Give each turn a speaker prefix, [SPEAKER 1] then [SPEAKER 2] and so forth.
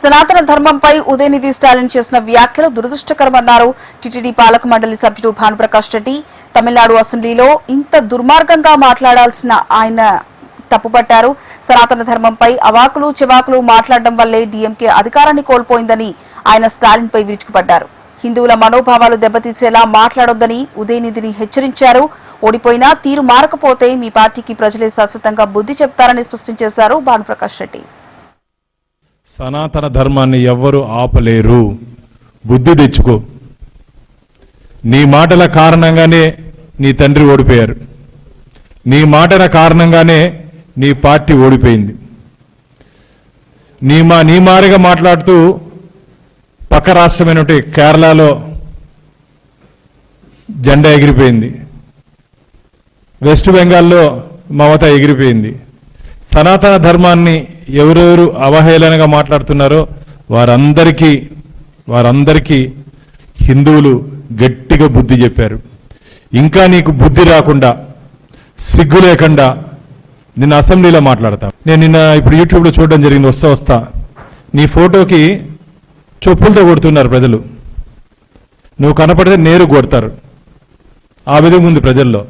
[SPEAKER 1] సనాతన ధర్మంపై ఉదయనిధి స్టాలిన్ చేసిన వ్యాఖ్యలు దురదృష్టకరమన్నారు టీటీడీ పాలక మండలి సభ్యుడు భానుప్రకాష్ రెడ్డి. తమిళనాడు అసెంబ్లీలో ఇంత దుర్మార్గంగా మాట్లాడాల్సిన ఆయన తప్పుపట్టారు. సనాతన ధర్మంపై అవాకులు చెవాకులు మాట్లాడడం వల్లే డీఎంకే అధికారాన్ని కోల్పోయిందని ఆయన స్టాలిన్పై విరుచుకుపడ్డారు. హిందువుల మనోభావాలు దెబ్బతీసేలా మాట్లాడొద్దని ఉదయనిధిని హెచ్చరించారు. ఓడిపోయినా తీరు మారకపోతే మీ పార్టీకి ప్రజలే శాశ్వతంగా బుద్ధి చెప్తారని స్పష్టం చేశారు భానుప్రకాష్ రెడ్డి.
[SPEAKER 2] సనాతన ధర్మాన్ని ఎవ్వరూ ఆపలేరు. బుద్ధి తెచ్చుకో. నీ మాటల కారణంగానే నీ తండ్రి ఓడిపోయారు. నీ మాటల కారణంగానే నీ పార్టీ ఓడిపోయింది. నీ మారిగా మాట్లాడుతూ పక్క రాష్ట్రమైనటువంటి కేరళలో జెండా ఎగిరిపోయింది. వెస్ట్ బెంగాల్లో మమత ఎగిరిపోయింది. సనాతన ధర్మాన్ని ఎవరెవరు అవహేళనగా మాట్లాడుతున్నారో వారందరికీ హిందువులు గట్టిగా బుద్ధి చెప్పారు. ఇంకా నీకు బుద్ధి రాకుండా సిగ్గు లేకుండా నిన్న అసెంబ్లీలో మాట్లాడతా. నేను ఇప్పుడు యూట్యూబ్లో చూడడం జరిగింది. వస్తా నీ ఫోటోకి చెప్పులతో కొడుతున్నారు ప్రజలు. నువ్వు కనపడితే నేరు కొడతారు. ఆ విధంగా ఉంది ప్రజల్లో.